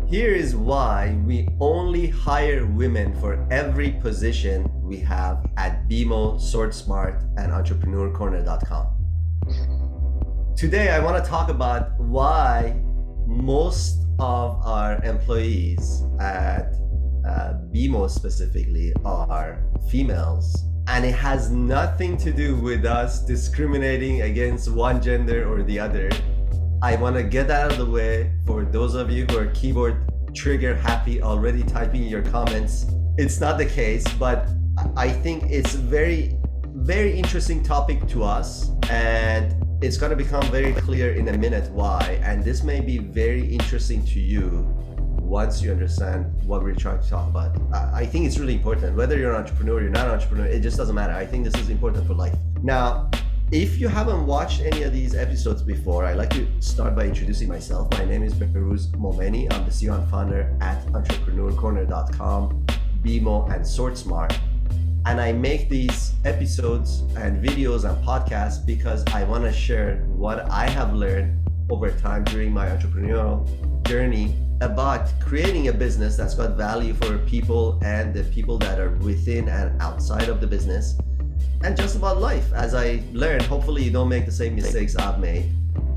Here is why we only hire women for every position we have at BMO, SwordSmart, and EntrepreneurCorner.com. Today, I want to talk about why most of our employees at BMO specifically are females. And it has nothing to do with us discriminating against one gender or the other. I want to get out of the way for those of you who are keyboard trigger happy already typing your comments. It's not the case, but I think it's a very, very interesting topic to us, and it's going to become very clear in a minute why. And this may be very interesting to you once you understand what we're trying to talk about. I think it's really important. Whether you're an entrepreneur, you're not an entrepreneur, it just doesn't matter. I think this is important for life. Now, if you haven't watched any of these episodes before, I'd like to start by introducing myself. My name is Behrouz Momeni. I'm the CEO and founder at EntrepreneurCorner.com, BMO, and SwordSmart. And I make these episodes and videos and podcasts because I want to share what I have learned over time during my entrepreneurial journey about creating a business that's got value for people and the people that are within and outside of the business. And just about life. As I learned, hopefully you don't make the same mistakes I've made,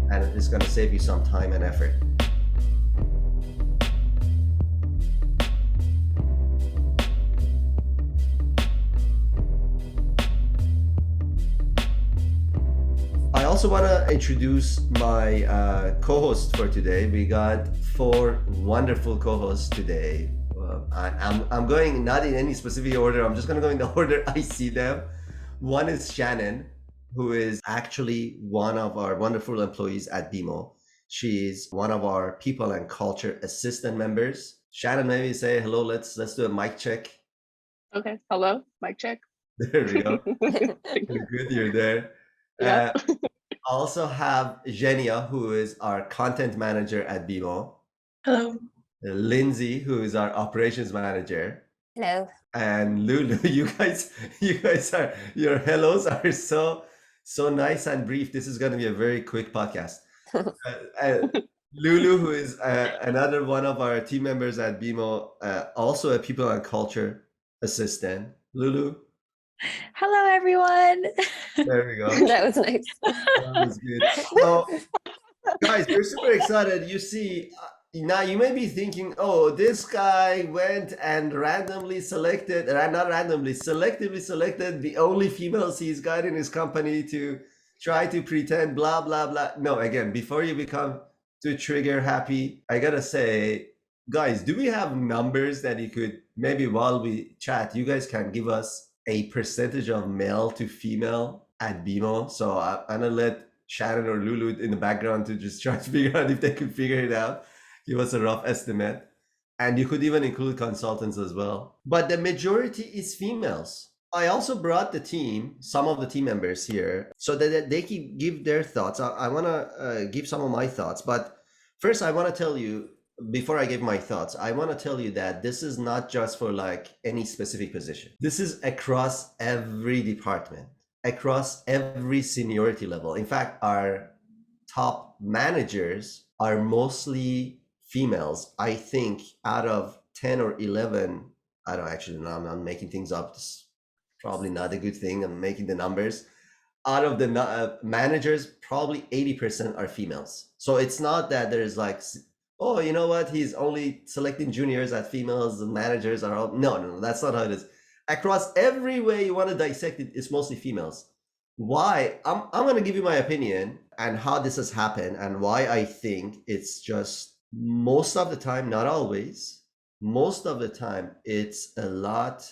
and it's going to save you some time and effort. I also want to introduce my co-host for today. We got 4 wonderful co-hosts today. I'm going not in any specific order. I'm just going to go in the order I see them. One is Shannon, who is actually one of our wonderful employees at BMO. She's one of our people and culture assistant members. Shannon, maybe say hello. Let's do a mic check. Okay. Hello. Mic check. There we go. You're good. You're there. Yeah. Also have Genia, who is our content manager at BMO. Hello. Lindsay, who is our operations manager. Hello. And Lulu, you guys are, your hellos are so nice and brief. This is going to be a very quick podcast. Lulu, who is another one of our team members at BMO, also a people and culture assistant. Lulu. Hello, everyone. There we go. That was nice. That was good. So, guys, we're super excited. You see, now you may be thinking, oh, this guy went and selectively selected the only females he's got in his company to try to pretend blah, blah, blah. No, again, before you become too trigger happy, I gotta say, guys, do we have numbers that you could, maybe while we chat, you guys can give us a percentage of male to female at BMO? So I'm gonna let Shannon or Lulu in the background to just try to figure out if they could figure it out. Give us a rough estimate. And you could even include consultants as well. But the majority is females. I also brought the team, some of the team members here, so that they can give their thoughts. I want to give some of my thoughts. But first, I want to tell you, before I give my thoughts, I want to tell you that this is not just for like any specific position. This is across every department, across every seniority level. In fact, our top managers are mostly females. I think out of 10 or 11, I don't actually know, I'm making things up. It's probably not a good thing. I'm making the numbers. Out of the managers, probably 80% are females. So it's not that there's like, oh, you know what? He's only selecting juniors as females and managers are all, no, that's not how it is. Across every way you want to dissect it, it's mostly females. Why? I'm going to give you my opinion and how this has happened and why I think it's just most of the time, not always, most of the time, it's a lot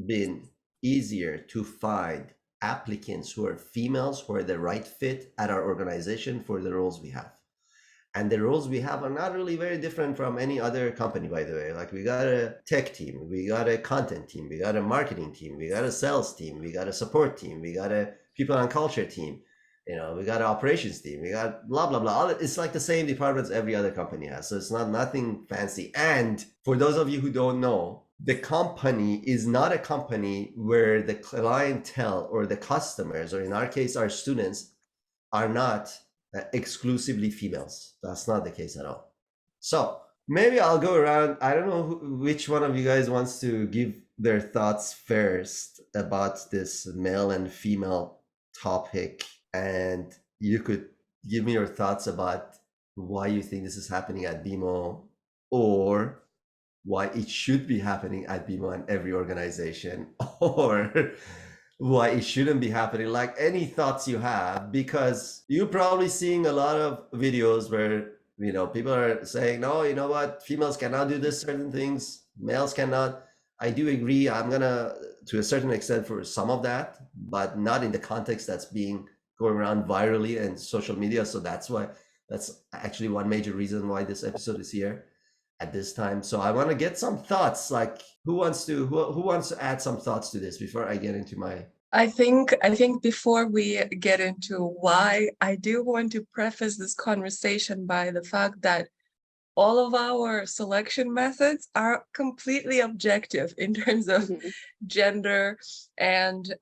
been easier to find applicants who are females, who are the right fit at our organization for the roles we have. And the roles we have are not really very different from any other company, by the way. Like we got a tech team, we got a content team, we got a marketing team, we got a sales team, we got a support team, we got a people and culture team. You know, we got an operations team, we got blah, blah, blah. It's like the same departments every other company has. So it's nothing fancy. And for those of you who don't know, the company is not a company where the clientele or the customers, or in our case, our students, are not exclusively females. That's not the case at all. So maybe I'll go around. I don't know which one of you guys wants to give their thoughts first about this male and female topic, and you could give me your thoughts about why you think this is happening at BMO, or why it should be happening at BMO and every organization, or why it shouldn't be happening. Like, any thoughts you have, because you're probably seeing a lot of videos where people are saying, no, you know what, females cannot do this certain things, males cannot. I do agree. I'm gonna, to a certain extent, for some of that, but not in the context that's being going around virally and social media. So that's actually one major reason why this episode is here at this time. So I want to get some thoughts. Like, who wants to add some thoughts to this before I get into my... I think before we get into why, I do want to preface this conversation by the fact that all of our selection methods are completely objective in terms of gender, and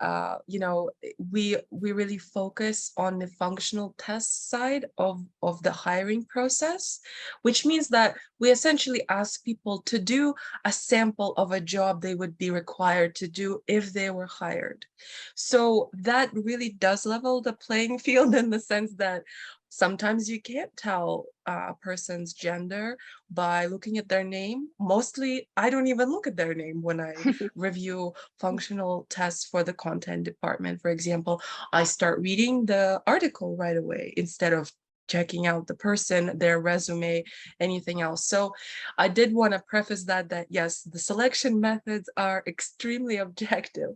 we really focus on the functional test side of the hiring process, which means that we essentially ask people to do a sample of a job they would be required to do if they were hired. So that really does level the playing field in the sense that sometimes you can't tell a person's gender by looking at their name. Mostly, I don't even look at their name when I review functional tests for the content department. For example, I start reading the article right away instead of checking out the person, their resume, anything else. So I did want to preface that yes, the selection methods are extremely objective.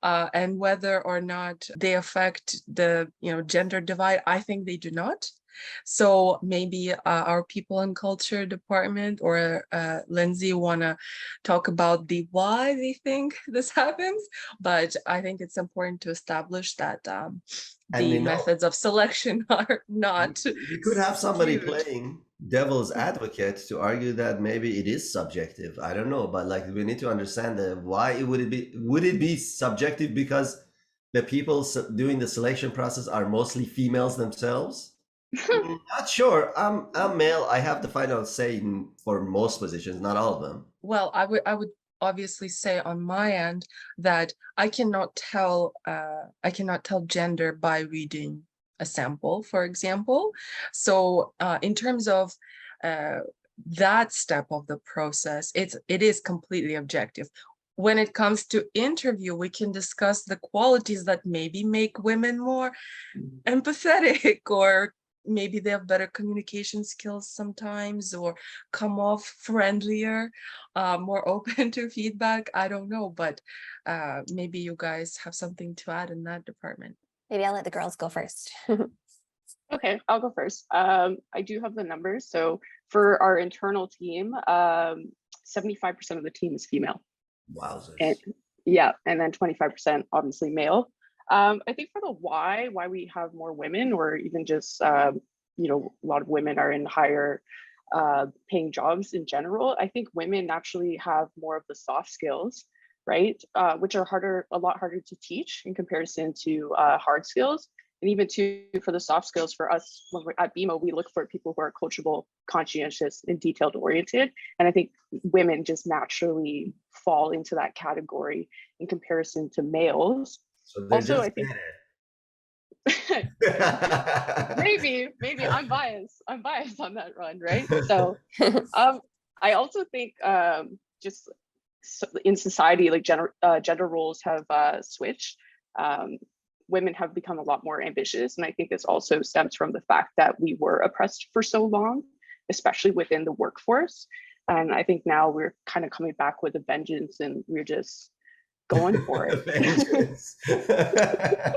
And whether or not they affect the gender divide, I think they do not. So maybe our people and culture department or Lindsay want to talk about the why they think this happens, but I think it's important to establish that the methods of selection are not we could have somebody skewed. playing devil's advocate to argue that maybe it is subjective. I don't know, but like, we need to understand why would it be subjective, because the people doing the selection process are mostly females themselves? Not sure. I'm male. I have the final say for most positions, not all of them. Well, I would obviously say on my end that I cannot tell gender by reading a sample, for example. So in terms of that step of the process, it is completely objective. When it comes to interview, we can discuss the qualities that maybe make women more empathetic, or maybe they have better communication skills sometimes, or come off friendlier, more open to feedback. I don't know, but maybe you guys have something to add in that department. Maybe I'll let the girls go first. Okay, I'll go first. I do have the numbers. So for our internal team, 75% of the team is female. Wowzers. And then 25% obviously male. I think for the why we have more women, or even just a lot of women are in higher paying jobs in general. I think women naturally have more of the soft skills, right? Which are a lot harder to teach in comparison to hard skills. And even for the soft skills, for us, when we're at BMO, we look for people who are coachable, conscientious, and detailed oriented. And I think women just naturally fall into that category in comparison to males. So they're Also, just I think better. maybe I'm biased on that run, right? So I also think just in society, like gender roles have switched. Women have become a lot more ambitious, and I think this also stems from the fact that we were oppressed for so long, especially within the workforce. And I think now we're kind of coming back with a vengeance, and we're just going for it.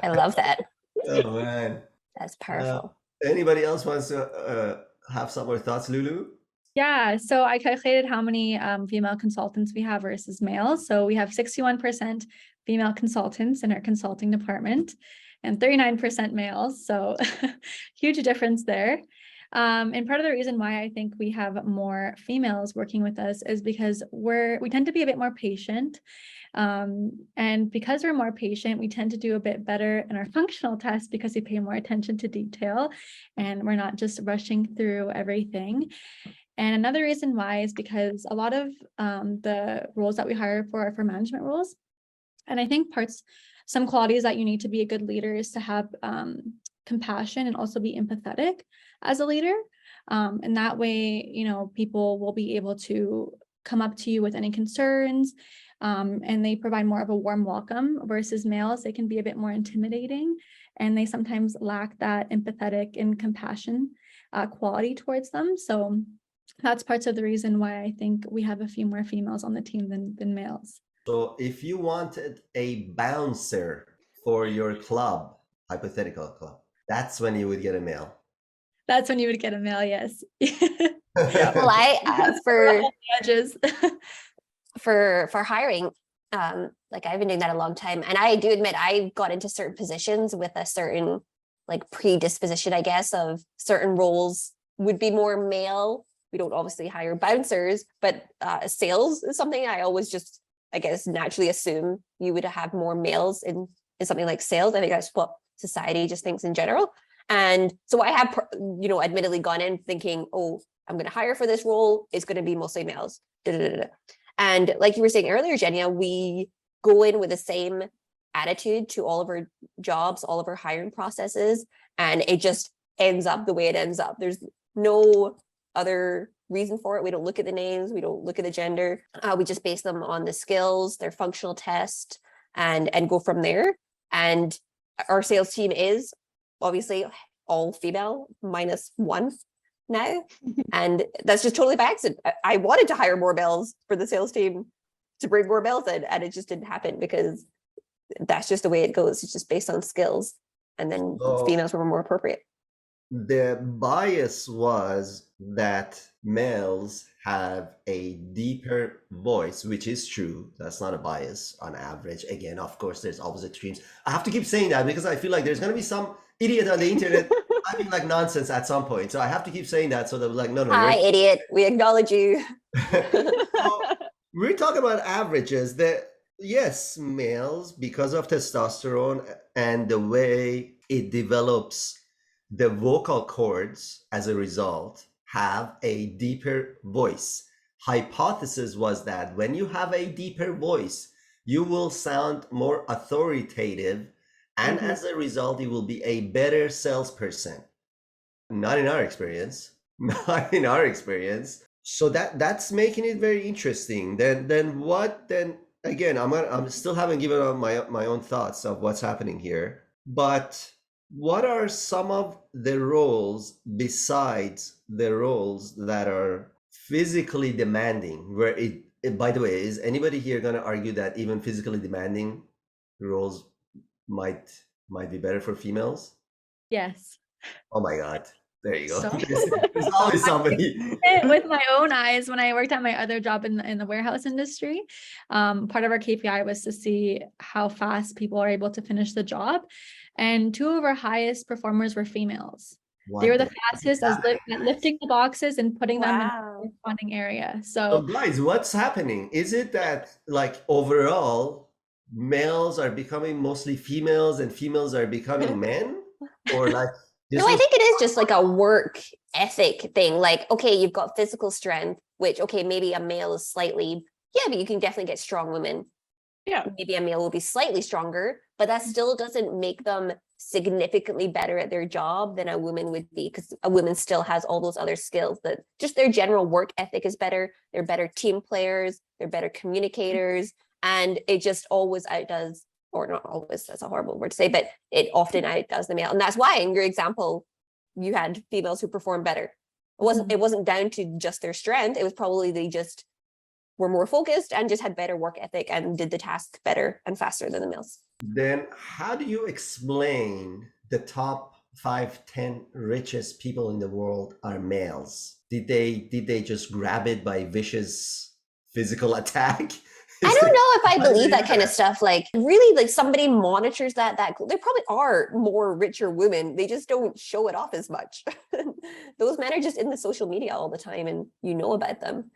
I love that. Oh man, that's powerful. Anybody else wants to have some more thoughts, Lulu? Yeah, so I calculated how many female consultants we have versus males. So we have 61% female consultants in our consulting department and 39% males. So huge difference there. And part of the reason why I think we have more females working with us is because we tend to be a bit more patient. And because we're more patient, we tend to do a bit better in our functional tests because we pay more attention to detail and we're not just rushing through everything. And another reason why is because a lot of the roles that we hire for are for management roles. And I think some qualities that you need to be a good leader is to have compassion and also be empathetic as a leader. And that way, people will be able to come up to you with any concerns, and they provide more of a warm welcome versus males. They can be a bit more intimidating, and they sometimes lack that empathetic and compassion quality towards them. So that's parts of the reason why I think we have a few more females on the team than males. So if you wanted a bouncer for your club, hypothetical club, that's when you would get a male. That's when you would get a male, yes. Well, for Judges. for hiring, like I've been doing that a long time, and I do admit I got into certain positions with a certain like predisposition, I guess, of certain roles would be more male. We don't obviously hire bouncers, but sales is something I always just, I guess, naturally assume you would have more males in something like sales. I think that's what society just thinks in general. And so I have, admittedly gone in thinking, oh, I'm going to hire for this role. It's going to be mostly males. And like you were saying earlier, Jenya, we go in with the same attitude to all of our jobs, all of our hiring processes, and it just ends up the way it ends up. There's no other reason for it. We don't look at the names. We don't look at the gender. We just base them on the skills, their functional test, and go from there. And our sales team is obviously all female -1 now. And that's just totally by accident. I wanted to hire more males for the sales team to bring more males in, and it just didn't happen because that's just the way it goes. It's just based on skills. And then females were more appropriate. The bias was that males have a deeper voice, which is true. That's not a bias on average. Again, of course, there's always extremes. I have to keep saying that because I feel like there's going to be some idiot on the internet typing like nonsense at some point. So I have to keep saying that so they're like, no. Hi, idiot. We acknowledge you. So we're talking about averages that, yes, males, because of testosterone and the way it develops the vocal cords as a result, have a deeper voice. Hypothesis was that when you have a deeper voice, you will sound more authoritative, and as a result, you will be a better salesperson. Not in our experience. Not in our experience. So that's making it very interesting. Then what? Then again, I'm still haven't given out my own thoughts of what's happening here. But what are some of the roles besides the roles that are physically demanding? Where by the way, is anybody here going to argue that even physically demanding roles might be better for females? Yes. Oh my God. There you go. So- There's always somebody. With my own eyes, when I worked at my other job in the warehouse industry, part of our KPI was to see how fast people are able to finish the job. And 2 of our highest performers were females. They were the fastest at lifting the boxes and putting them in the corresponding area. So guys, what's happening? Is it that like overall males are becoming mostly females and females are becoming men? Or like No, I think it is just like a work ethic thing. Like, okay, you've got physical strength, which, okay, maybe a male is slightly, but you can definitely get strong women. Yeah. Maybe a male will be slightly stronger, but that still doesn't make them significantly better at their job than a woman would be, because a woman still has all those other skills that just their general work ethic is better. They're better team players. They're better communicators. And it just always outdoes, or not always, that's a horrible word to say, but it often outdoes the male. And that's why in your example, you had females who performed better. It wasn't down to just their strength. It was probably they just were more focused and just had better work ethic and did the task better and faster than the males. Then how do you explain the top 5-10 richest people in the world are males? Did they just grab it by vicious physical attack? I don't know if I believe that kind of stuff. Like really, like somebody monitors that there probably are more richer women. They just don't show it off as much. Those men are just in the social media all the time and you know about them.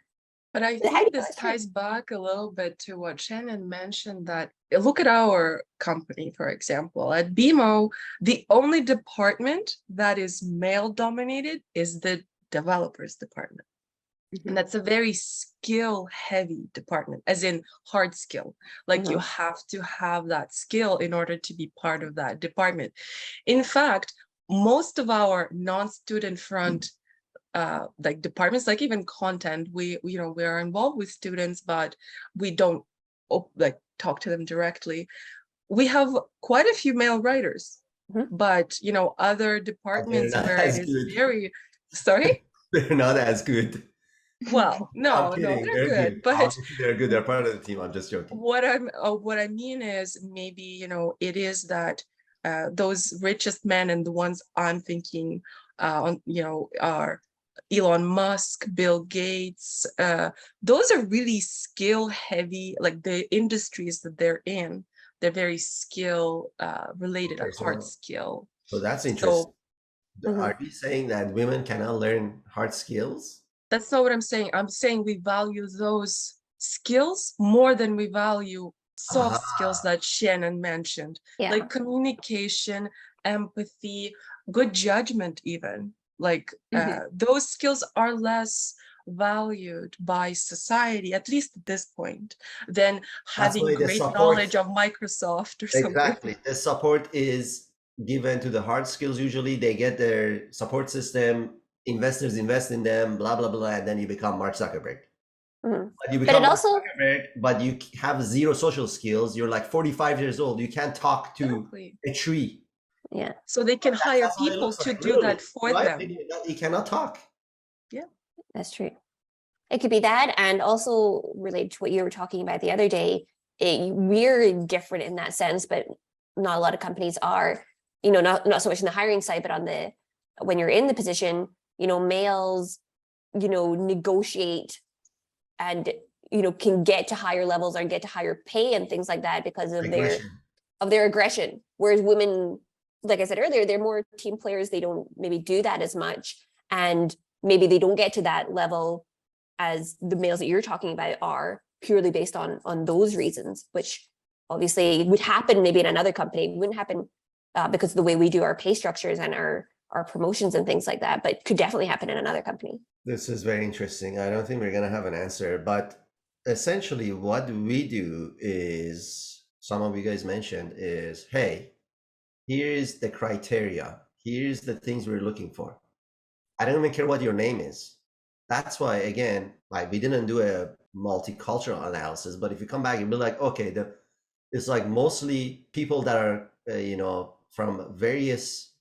But I think this ties back a little bit to what Shannon mentioned, that look at our company, for example. At BMO, the only department that is male dominated is the developers department. And that's a very skill heavy department, as in hard skill. Like you have to have that skill in order to be part of that department. In fact, most of our non-student front like departments, like even content, we are involved with students, but we don't like talk to them directly. We have quite a few male writers, but other departments where it is very sorry. They're not as good. Well, no, kidding. they're good, but obviously they're good. They're part of the team. I'm just joking. what I mean is maybe it is that those richest men, and the ones I'm thinking are Elon Musk, Bill Gates. Those are really skill heavy, like the industries that they're in. They're very skill related, Okay, hard skill. So that's interesting. So, are you saying that women cannot learn hard skills? That's not what I'm saying. I'm saying we value those skills more than we value soft skills that Shannon mentioned, like communication, empathy, good judgment, even. Like those skills are less valued by society, at least at this point, than having great knowledge of Microsoft or something. Exactly. The support is given to the hard skills. Usually they get their support system, investors invest in them, blah, blah, blah, and then you become Mark Zuckerberg. But you become Mark Zuckerberg, but you have zero social skills. You're like 45 years old. You can't talk to a tree. Yeah. So they can hire people to do that for them. You cannot talk. Yeah. That's true. It could be that, and also related to what you were talking about the other day, we're different in that sense, but not a lot of companies are, not so much in the hiring side, but on when you're in the position, males, negotiate and, can get to higher levels or get to higher pay and things like that because of their aggression. Whereas women, like I said earlier, they're more team players. They don't maybe do that as much. And maybe they don't get to that level as the males that you're talking about are, purely based on those reasons, which obviously would happen maybe in another company. It wouldn't happen because of the way we do our pay structures and our promotions and things like that, but could definitely happen in another company. This is very interesting. I don't think we're going to have an answer, but essentially what we do is, some of you guys mentioned, is, hey, here's the criteria. Here's the things we're looking for. I don't even care what your name is. That's why, again, like, we didn't do a multicultural analysis, but if you come back and be like, okay, it's like mostly people that are, from various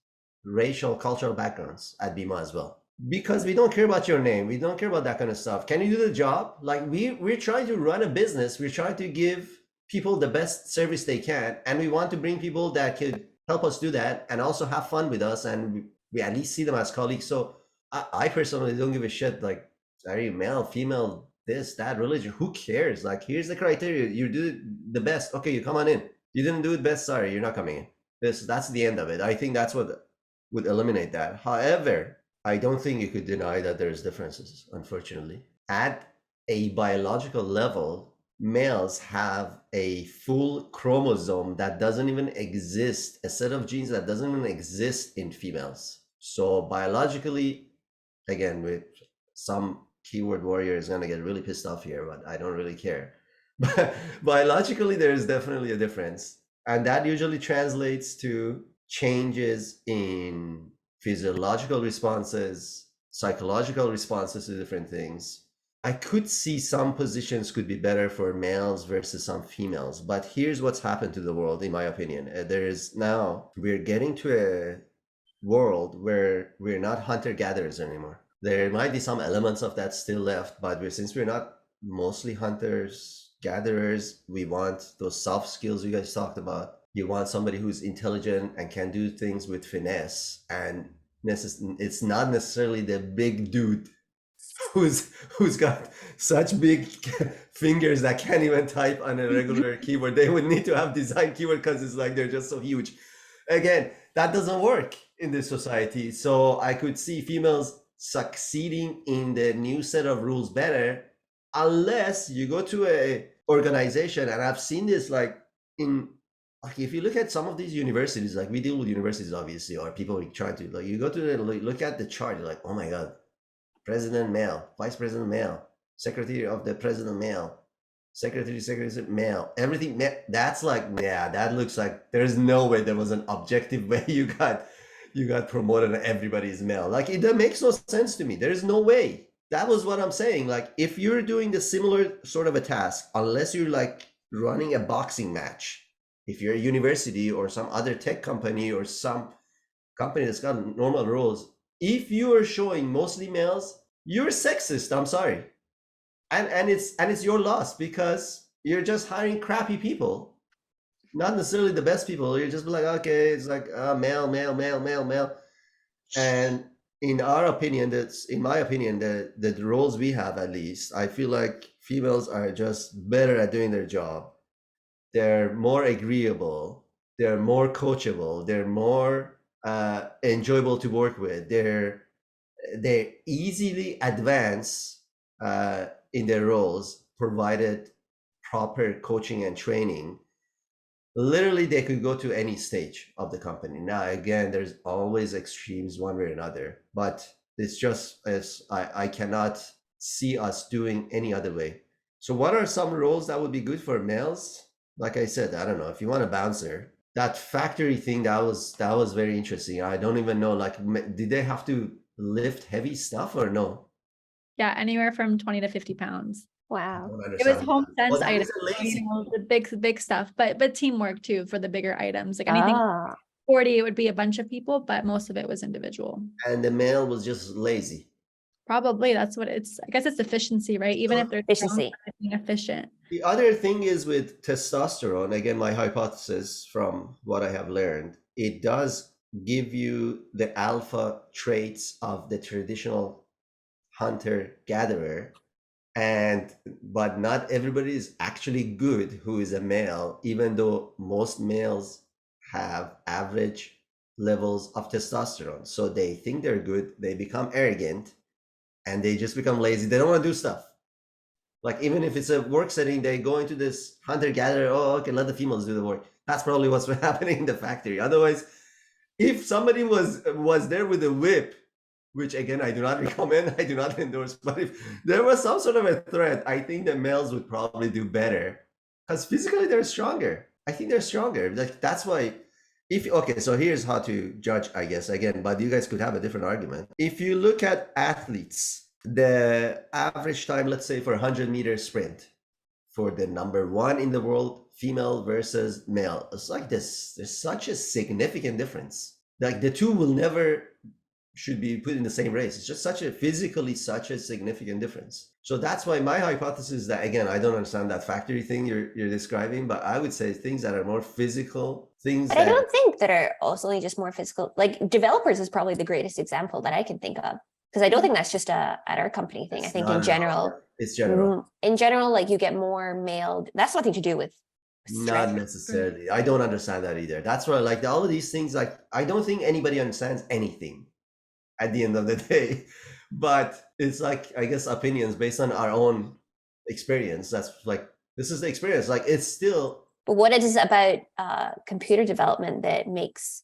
racial, cultural backgrounds at BIMA as well. Because we don't care about your name. We don't care about that kind of stuff. Can you do the job? Like, we're trying to run a business. We're trying to give people the best service they can. And we want to bring people that could help us do that and also have fun with us. And we at least see them as colleagues. So I personally don't give a shit. Like, are you male, female, this, that, religion? Who cares? Like, here's the criteria. You do the best. Okay, you come on in. You didn't do it best. Sorry, you're not coming in. That's the end of it. I think that's what would eliminate that. However, I don't think you could deny that there's differences, unfortunately. At a biological level, males have a full chromosome that doesn't even exist, a set of genes that doesn't even exist in females. So biologically, again, with some keyword warrior is going to get really pissed off here, but I don't really care. But biologically, there is definitely a difference. And that usually translates to changes in physiological responses, psychological responses to different things. I could see some positions could be better for males versus some females, but here's what's happened to the world, in my opinion. We're getting to a world where we're not hunter-gatherers anymore. There might be some elements of that still left, but since we're not mostly hunters, gatherers, we want those soft skills you guys talked about. You want somebody who's intelligent and can do things with finesse, and it's not necessarily the big dude who's got such big fingers that can't even type on a regular keyboard. They would need to have design keyboard because it's like they're just so huge. Again, that doesn't work in this society. So I could see females succeeding in the new set of rules better, unless you go to a organization, and I've seen this if you look at some of these universities, like we deal with universities obviously, or people trying to, like, you go to look at the chart, you're like, oh my god, president male, vice president male, secretary of the president male, secretary male, everything. That's like, yeah, that looks like there's no way there was an objective way you got promoted and everybody's male. Like that makes no sense to me. There's no way. That was what I'm saying. Like if you're doing the similar sort of a task, unless you're like running a boxing match, if you're a university or some other tech company or some company that's got normal rules, if you are showing mostly males, you're sexist. I'm sorry. And it's your loss because you're just hiring crappy people, not necessarily the best people. You're just like, okay, it's like male. And in my opinion, the roles we have, at least, I feel like females are just better at doing their job. They're more agreeable. They're more coachable. They're more enjoyable to work with. They easily advance in their roles, provided proper coaching and training. Literally, they could go to any stage of the company. Now, again, there's always extremes one way or another, but it's just as I cannot see us doing any other way. So what are some roles that would be good for males? Like I said, I don't know, if you want a bouncer, that factory thing, that was very interesting. I don't even know, like, did they have to lift heavy stuff or no? Yeah, anywhere from 20 to 50 pounds. Wow. It was home sense Well, that items, is so, lazy. the big stuff, but teamwork too for the bigger items. Like anything Ah, 40, it would be a bunch of people, but most of it was individual. And the male was just lazy. Probably that's what it's, I guess it's efficiency, right? Even if they're strong, efficiency. being efficient. The other thing is with testosterone, again, my hypothesis from what I have learned, it does give you the alpha traits of the traditional hunter-gatherer, but not everybody is actually good who is a male, even though most males have average levels of testosterone. So they think they're good, they become arrogant, and they just become lazy. They don't want to do stuff. Like even if it's a work setting, they go into this hunter-gatherer, oh, okay, let the females do the work. That's probably what's happening in the factory. Otherwise, if somebody was there with a whip, which again, I do not recommend, I do not endorse, but if there was some sort of a threat, I think the males would probably do better because physically they're stronger. I think they're stronger. Like that's why, okay, so here's how to judge, I guess, again, but you guys could have a different argument. If you look at athletes, the average time, let's say for 100-meter sprint, for the number one in the world, female versus male, it's like this, there's such a significant difference. Like the two will never should be put in the same race. It's just such a significant difference. So that's why my hypothesis is that, again, I don't understand that factory thing you're describing, but I would say things that are more physical, things But I don't think that are also just more physical. Like developers is probably the greatest example that I can think of. Because I don't think that's just at our company thing. I think in general, it's general. In general, like you get more male. That's nothing to do with Not necessarily. I don't understand that either. That's why, like, all of these things, like, I don't think anybody understands anything at the end of the day. But it's like, I guess, opinions based on our own experience. That's like, this is the experience. Like, it's still. But what it is about computer development that makes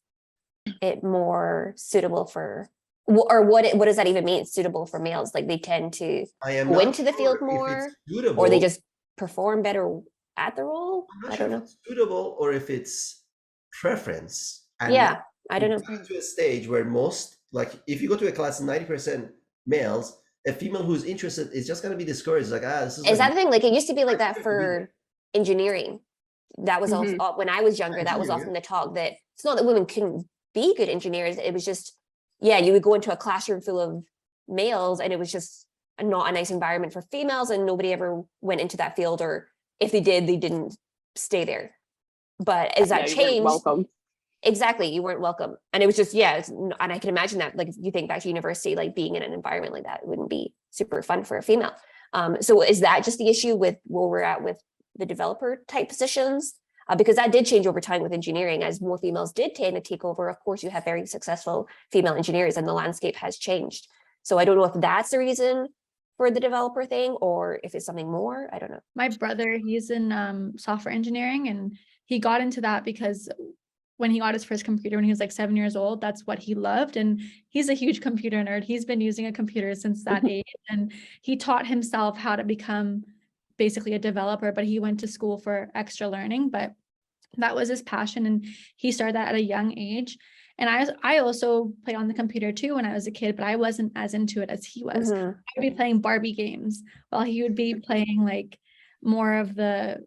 it more suitable for, or what does that even mean? Suitable for males? Like they tend to go into the field more, or they just perform better at the role. I don't know. If it's suitable or if it's preference. And yeah, I don't know. To a stage where most, like, if you go to a class 90% males, a female who's interested is just going to be discouraged. Like, this is. Is that the thing? Like, it used to be like that for engineering. That was also when I was younger. That was often the talk that it's not that women couldn't be good engineers. It was just, yeah, you would go into a classroom full of males, and it was just not a nice environment for females, and nobody ever went into that field, or if they did, they didn't stay there. But as that changed, welcome. Exactly, you weren't welcome, and it was just and I can imagine that, like, if you think back to university, like being in an environment like that, it wouldn't be super fun for a female. So is that just the issue with where we're at with the developer type positions? Because that did change over time with engineering, as more females did tend to take over. Of course, you have very successful female engineers, and the landscape has changed. So I don't know if that's the reason for the developer thing, or if it's something more. I don't know. My brother, he's in software engineering, and he got into that because when he got his first computer when he was like 7 years old, that's what he loved. And he's a huge computer nerd. He's been using a computer since that age. And he taught himself how to become basically a developer, but he went to school for extra learning. But that was his passion. And he started that at a young age. And I also played on the computer too when I was a kid, but I wasn't as into it as he was. Mhm. I'd be playing Barbie games while he would be playing like more of the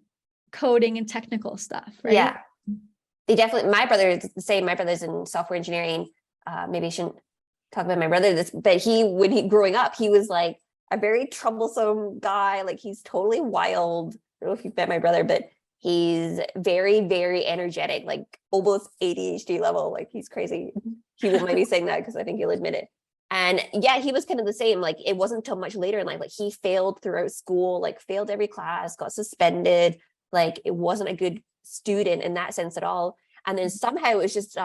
coding and technical stuff, right? Yeah. They definitely, my brother is the same. My brother's in software engineering. Maybe I shouldn't talk about my brother this, but when he growing up, he was like a very troublesome guy. Like he's totally wild. I don't know if you've met my brother, but he's very, very energetic, like almost ADHD level. Like he's crazy. He won't mind me saying that because I think he'll admit it. And yeah, he was kind of the same. Like it wasn't until much later in life, like he failed throughout school, like failed every class, got suspended. Like it wasn't a good student in that sense at all. And then somehow it was just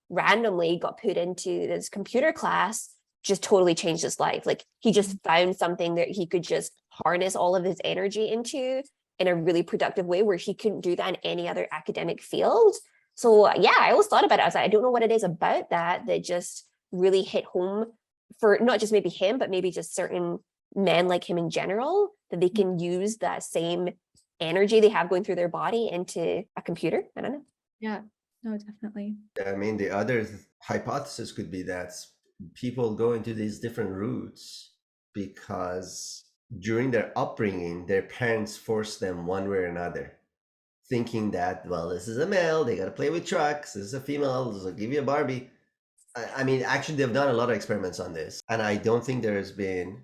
randomly got put into this computer class, just totally changed his life. Like he just found something that he could just harness all of his energy into in a really productive way where he couldn't do that in any other academic field. So yeah, I always thought about it. I was like, I don't know what it is about that just really hit home for not just maybe him, but maybe just certain men like him in general, that they can use that same energy they have going through their body into a computer. I don't know. Yeah, no, definitely. I mean, the other hypothesis could be that people go into these different routes because during their upbringing, their parents forced them one way or another, thinking that, well, this is a male, they got to play with trucks. This is a female, this will give you a Barbie. I mean, actually, they've done a lot of experiments on this, and I don't think there has been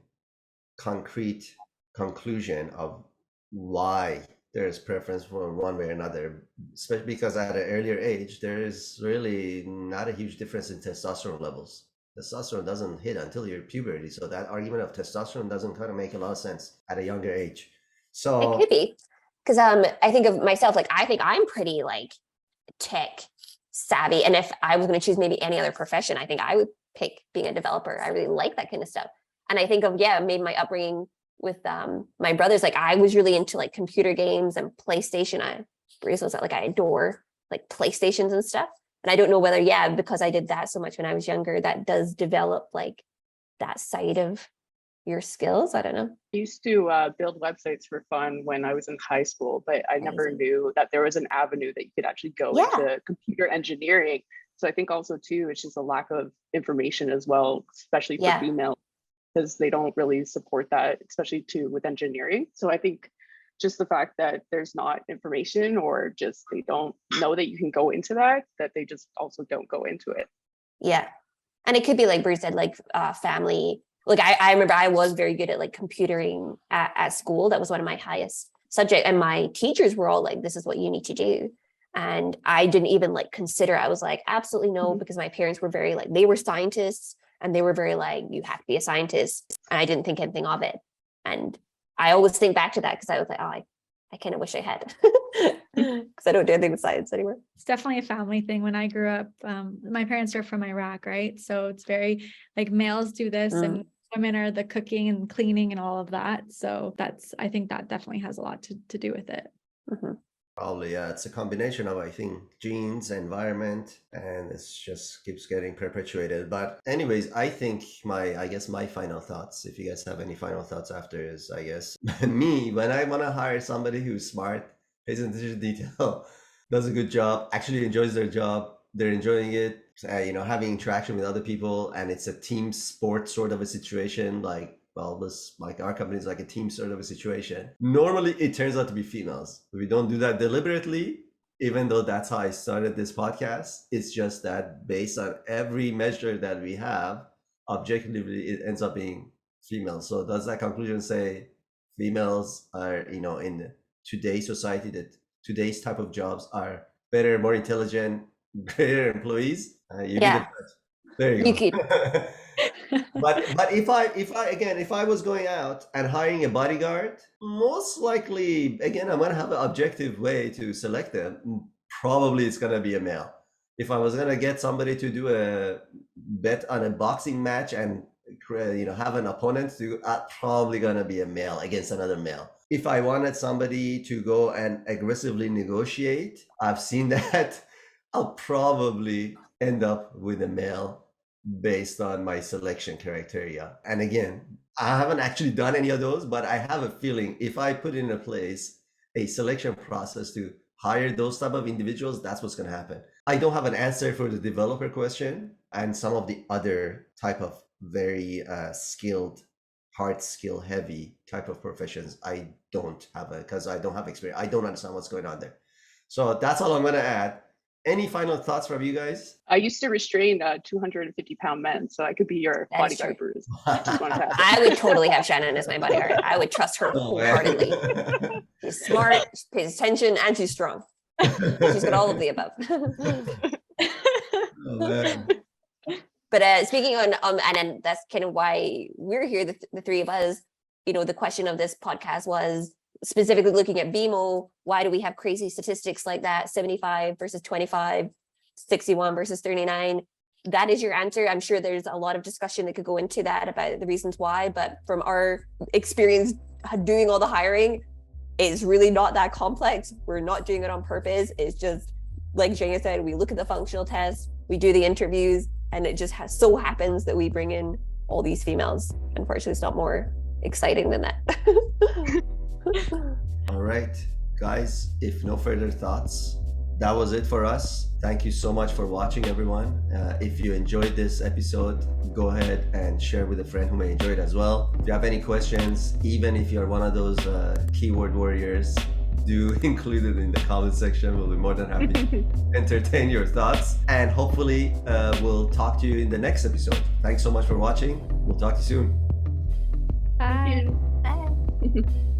concrete conclusion of why there's preference for one way or another, especially because at an earlier age, there is really not a huge difference in testosterone levels. Testosterone doesn't hit until your puberty. So that argument of testosterone doesn't kind of make a lot of sense at a younger age. So it could be because I think of myself, like I think I'm pretty like tech savvy. And if I was going to choose maybe any other profession, I think I would pick being a developer. I really like that kind of stuff. And I think of, maybe my upbringing with my brothers, like I was really into like computer games and PlayStation. Bruce was like, I adore like PlayStations and stuff. And I don't know whether, because I did that so much when I was younger, that does develop like that side of your skills. I don't know. I used to build websites for fun when I was in high school, but I never knew that there was an avenue that you could actually go into computer engineering. So I think also too, it's just a lack of information as well, especially for females, because they don't really support that, especially too with engineering. So I think just the fact that there's not information, or just they don't know that you can go into that they just also don't go into it. Yeah. And it could be like Bruce said, like family. Like I remember I was very good at like computering at school. That was one of my highest subjects. And my teachers were all like, this is what you need to do. And I didn't even like consider, I was like, absolutely no, because my parents were very like, they were scientists and they were very like, you have to be a scientist. And I didn't think anything of it. And I always think back to that because I was like, oh, I kind of wish I had, because I don't do anything with science anymore. It's definitely a family thing. When I grew up, my parents are from Iraq, right? So it's very like males do this and women are the cooking and cleaning and all of that. So I think that definitely has a lot to do with it. Probably, it's a combination of, I think, genes, environment, and it just keeps getting perpetuated. But anyways, I think my final thoughts, if you guys have any final thoughts after, is, I guess, me, when I want to hire somebody who's smart, pays attention to detail, does a good job, actually enjoys their job, they're enjoying it, having interaction with other people, and it's a team sport sort of a situation, like, well, this, like, our company is like a team sort of a situation. Normally, it turns out to be females. We don't do that deliberately, even though that's how I started this podcast. It's just that based on every measure that we have, objectively, it ends up being females. So does that conclusion say females are, in today's society, that today's type of jobs are better, more intelligent, greater employees? There you go. But if I was going out and hiring a bodyguard, most likely, again, I'm gonna have an objective way to select them. Probably it's gonna be a male. If I was gonna get somebody to do a bet on a boxing match and have an opponent to, probably gonna be a male against another male. If I wanted somebody to go and aggressively negotiate, I've seen that. I'll probably end up with a male based on my selection criteria. And again, I haven't actually done any of those, but I have a feeling if I put in place a selection process to hire those type of individuals, that's what's going to happen. I don't have an answer for the developer question and some of the other type of very skilled, hard skill heavy type of professions. I don't have because I don't have experience. I don't understand what's going on there. So that's all I'm going to add. Any final thoughts from you guys? I used to restrain 250-pound men, so I could be your That is bodyguard, true. Bruce. Just wanted to add I would totally have Shannon as my bodyguard. I would trust her Oh, man. wholeheartedly. She's smart, she pays attention, and she's strong. She's got all of the above. Oh, man. But speaking on, and then that's kind of why we're here, the three of us. You know, the question of this podcast was specifically looking at BMO. Why do we have crazy statistics like that? 75 versus 25, 61 versus 39. That is your answer. I'm sure there's a lot of discussion that could go into that about the reasons why, but from our experience doing all the hiring, it's really not that complex. We're not doing it on purpose. It's just, like Jaya said, we look at the functional tests, we do the interviews, and it just so happens that we bring in all these females. Unfortunately, it's not more exciting than that. All right, guys, if no further thoughts, that was it for us. Thank you so much for watching, everyone. If you enjoyed this episode, go ahead and share with a friend who may enjoy it as well. If you have any questions, even if you're one of those keyword warriors, do include it in the comment section. We'll be more than happy to entertain your thoughts. And hopefully we'll talk to you in the next episode. Thanks so much for watching. We'll talk to you soon. Bye. Bye.